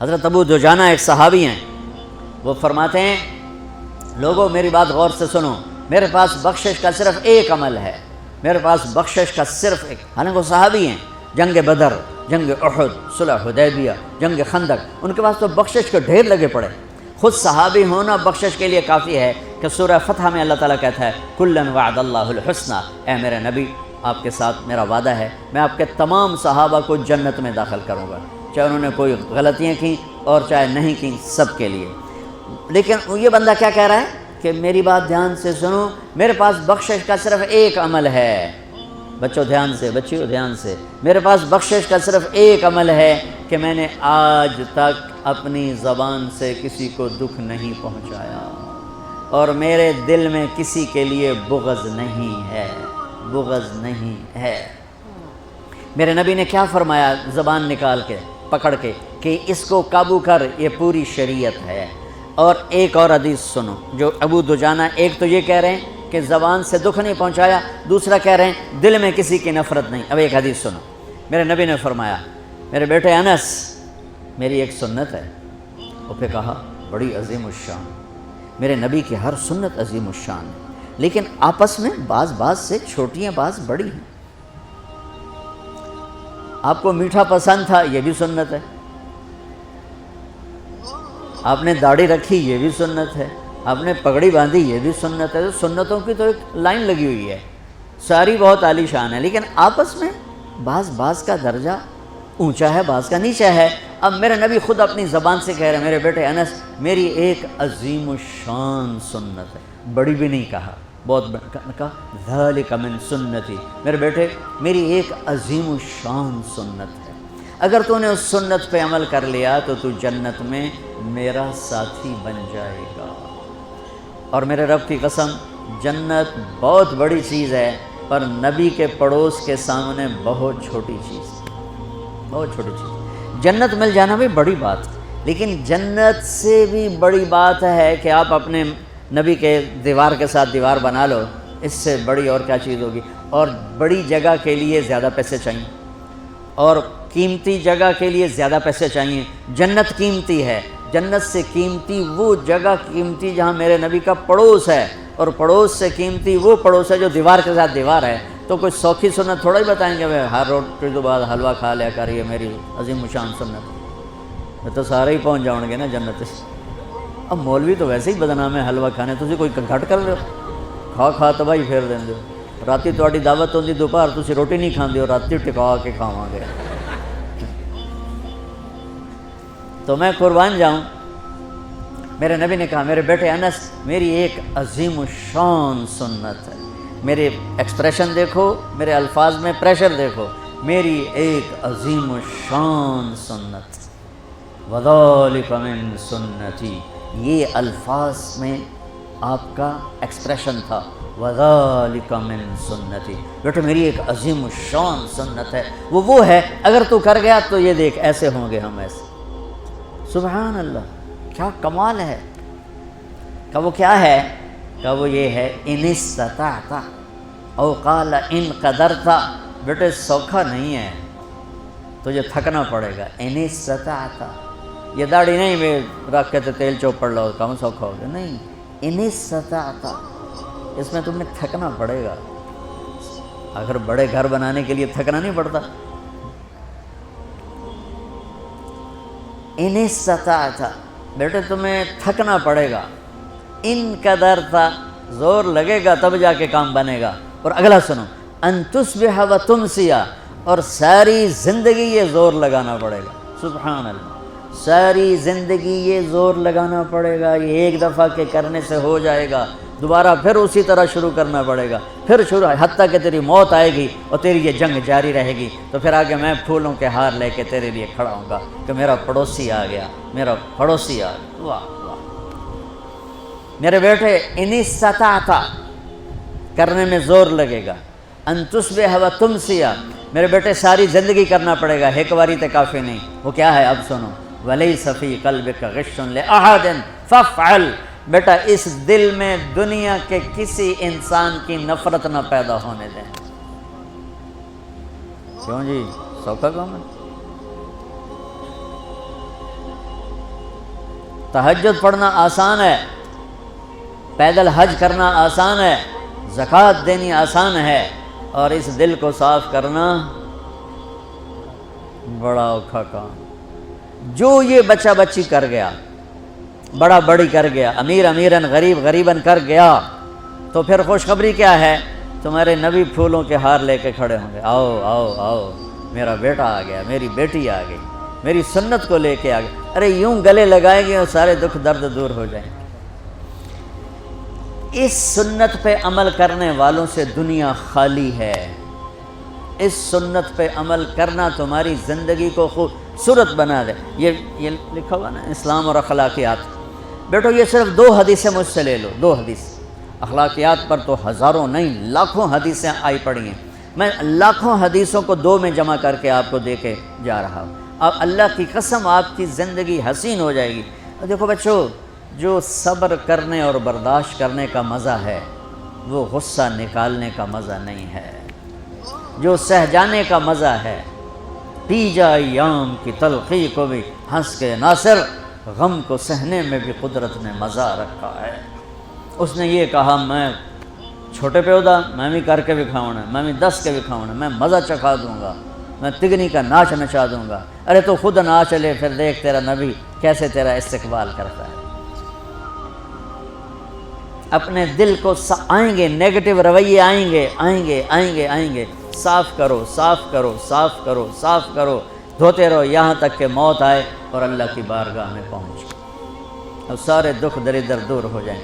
حضرت ابو دجانہ ایک صحابی ہیں، وہ فرماتے ہیں لوگوں میری بات غور سے سنو، میرے پاس بخشش کا صرف ایک عمل ہے، میرے پاس بخشش کا صرف ایک، حالانکہ وہ صحابی ہیں، جنگ بدر، جنگ احد، صلح حدیبیہ، جنگ خندق، ان کے پاس تو بخشش کے ڈھیر لگے پڑے، خود صحابی ہونا بخشش کے لیے کافی ہے کہ سورہ فتح میں اللہ تعالیٰ کہتا ہے کُلًا وعد اللہ الحسنى، اے میرے نبی آپ کے ساتھ میرا وعدہ ہے میں آپ کے تمام صحابہ کو جنت میں داخل کروں گا، چاہے انہوں نے کوئی غلطیاں کیں اور چاہے نہیں کیں، سب کے لیے۔ لیکن یہ بندہ کیا کہہ رہا ہے کہ میری بات دھیان سے سنو، میرے پاس بخشش کا صرف ایک عمل ہے، بچوں دھیان سے، بچیوں دھیان سے، میرے پاس بخشش کا صرف ایک عمل ہے کہ میں نے آج تک اپنی زبان سے کسی کو دکھ نہیں پہنچایا اور میرے دل میں کسی کے لیے بغض نہیں ہے، بغض نہیں ہے۔ میرے نبی نے کیا فرمایا زبان نکال کے پکڑ کے کہ اس کو قابو کر، یہ پوری شریعت ہے۔ اور ایک اور حدیث سنو جو ابو دجانہ، ایک تو یہ کہہ رہے ہیں کہ زبان سے دکھ نہیں پہنچایا، دوسرا کہہ رہے ہیں دل میں کسی کی نفرت نہیں۔ اب ایک حدیث سنو، میرے نبی نے فرمایا میرے بیٹے انس میری ایک سنت ہے، اور پھر کہا بڑی عظیم الشان، میرے نبی کی ہر سنت عظیم الشان ہے، لیکن آپس میں بعض سے چھوٹی ہیں، بعض بڑی ہیں۔ آپ کو میٹھا پسند تھا، یہ بھی سنت ہے، آپ نے داڑھی رکھی، یہ بھی سنت ہے، آپ نے پگڑی باندھی، یہ بھی سنت ہے۔ سنتوں کی تو ایک لائن لگی ہوئی ہے، ساری بہت عالی شان ہے، لیکن آپس میں بعض کا درجہ اونچا ہے، بعض کا نیچا ہے۔ اب میرے نبی خود اپنی زبان سے کہہ رہے ہیں میرے بیٹے انس میری ایک عظیم الشان سنت ہے، بڑی بھی نہیں کہا، بہت کہا ذالک من سنتی، میرے بیٹے میری ایک عظیم الشان سنت ہے، اگر تو نے اس سنت پہ عمل کر لیا تو تو جنت میں میرا ساتھی بن جائے گا۔ اور میرے رب کی قسم جنت بہت بڑی چیز ہے، پر نبی کے پڑوس کے سامنے بہت چھوٹی چیز، بہت چھوٹی چیز۔ جنت مل جانا بھی بڑی بات، لیکن جنت سے بھی بڑی بات ہے کہ آپ اپنے نبی کے دیوار کے ساتھ دیوار بنا لو، اس سے بڑی اور کیا چیز ہوگی؟ اور بڑی جگہ کے لیے زیادہ پیسے چاہیے، اور قیمتی جگہ کے لیے زیادہ پیسے چاہیے۔ جنت قیمتی ہے، جنت سے قیمتی وہ جگہ قیمتی جہاں میرے نبی کا پڑوس ہے، اور پڑوس سے قیمتی وہ پڑوس ہے جو دیوار کے ساتھ دیوار ہے۔ تو کوئی سوکھی سنت تھوڑا ہی بتائیں گے ہر روٹی کے بعد حلوہ کھا لیا کر، یہ میری عظیم الشان سنت، میں تو سارے ہی پہنچ جاؤں گے نا جنت سے۔ اب مولوی تو ویسے ہی بدنام ہے حلوہ کھانے، تسی کوئی گھٹ کر رہے ہو، کھا تباہی پھیر دیں دے، راتی تہاڈی دعوت ہوندی دوپہر تسی روٹی نہیں کھاندے ہو، راتی ٹکا کے کھاواں گے۔ تو میں قربان جاؤں، میرے نبی نے کہا میرے بیٹے انس میری ایک عظیم الشان سنت ہے، میرے ایکسپریشن دیکھو، میرے الفاظ میں پریشر دیکھو، میری ایک عظیم الشان سنت، وَذَلِكَ مِن سُنَّتِي، یہ الفاظ میں آپ کا ایکسپریشن تھا، وَذَلِكَ مِن سُنَّتِي، بیٹے میری ایک عظیم الشان سنت ہے، وہ ہے اگر تو کر گیا تو یہ دیکھ ایسے ہوں گے ہم، ایسے۔ سبحان اللہ، کیا کمال ہے۔ کہ وہ کیا ہے؟ کہ وہ یہ ہے ان استطعت او قال ان قدرت، بیٹے سوکھا نہیں ہے، تجھے تھکنا پڑے گا، ان استطعت، یہ داڑھی نہیں میں رکھ کے تیل چوپڑ لو کم سوکھا ہو گیا، نہیں، ان استطعت، اس میں تمہیں تھکنا پڑے گا۔ اگر بڑے گھر بنانے کے لیے تھکنا نہیں پڑتا، ان استطعت، بیٹے تمہیں تھکنا پڑے گا، ان قدرت، زور لگے گا تب جا کے کام بنے گا۔ اور اگلا سنو، ان تصبح و تمسی، اور ساری زندگی یہ زور لگانا پڑے گا۔ سبحان اللہ، ساری زندگی یہ زور لگانا پڑے گا، یہ ایک دفعہ کے کرنے سے ہو جائے گا، دوبارہ پھر اسی طرح شروع کرنا پڑے گا، پھر شروع، حتیٰ کہ تیری موت آئے گی اور تیری یہ جنگ جاری رہے گی، تو پھر آگے میں پھولوں کے ہار لے کے تیرے لیے کھڑا ہوں گا کہ میرا پڑوسی آ گیا، میرا پڑوسی آ گیا۔ واہ واہ، میرے بیٹے ان استطعت کرنے میں زور لگے گا، ان تصبح و تمسی، میرے بیٹے ساری زندگی کرنا پڑے گا، ایک باری تے کافی نہیں۔ وہ کیا ہے؟ اب سنو، وَلَيْسَ فِي قَلْبِكَ غِشٌّ لِأَحَدٍ فَافْعَلْ، بیٹا اس دل میں دنیا کے کسی انسان کی نفرت نہ پیدا ہونے دیں۔ کیوں جی، سوکھا کام ہے؟ تہجد پڑھنا آسان ہے، پیدل حج کرنا آسان ہے، زکوٰۃ دینی آسان ہے، اور اس دل کو صاف کرنا بڑا اوکھا کام۔ جو یہ بچہ بچی کر گیا، بڑا بڑی کر گیا، امیر امیراً غریب غریباً کر گیا، تو پھر خوشخبری کیا ہے؟ تمہارے نبی پھولوں کے ہار لے کے کھڑے ہوں گے، آؤ آؤ آؤ میرا بیٹا آ گیا، میری بیٹی آ گئی، میری سنت کو لے کے آ گئی۔ ارے یوں گلے لگائیں گے اور سارے دکھ درد دور ہو جائیں گے۔ اس سنت پہ عمل کرنے والوں سے دنیا خالی ہے۔ اس سنت پہ عمل کرنا تمہاری زندگی کو خوبصورت بنا دے۔ یہ لکھا ہوا نا اسلام اور اخلاقیات، بیٹو یہ صرف 2 حدیثیں مجھ سے لے لو، 2 حدیث۔ اخلاقیات پر تو ہزاروں نہیں لاکھوں حدیثیں آئی پڑی ہیں، میں لاکھوں حدیثوں کو 2 میں جمع کر کے آپ کو دے کے جا رہا ہوں۔ اب اللہ کی قسم آپ کی زندگی حسین ہو جائے گی۔ اور دیکھو بچوں، جو صبر کرنے اور برداشت کرنے کا مزہ ہے وہ غصہ نکالنے کا مزہ نہیں ہے، جو سہ جانے کا مزہ ہے۔ پی جا ایام کی تلخی کو بھی ہنس کے ناصر، غم کو سہنے میں بھی قدرت نے مزہ رکھا ہے۔ اس نے یہ کہا میں چھوٹے پہ ہوتا میں بھی کر کے دکھاؤں، میں بھی 10 کے دکھاؤں، میں مزہ چکھا دوں گا، میں تگنی کا ناچ نچا دوں گا۔ ارے تو خود نہ چلے پھر دیکھ تیرا نبی کیسے تیرا استقبال کرتا ہے۔ اپنے دل کو آئیں گے نیگیٹو رویے، آئیں گے آئیں گے آئیں گے آئیں گے، صاف کرو صاف کرو صاف کرو صاف کرو، دھوتے رہو یہاں تک کہ موت آئے اور اللہ کی بارگاہ میں پہنچ اور سارے دکھ دریدر دور ہو جائیں۔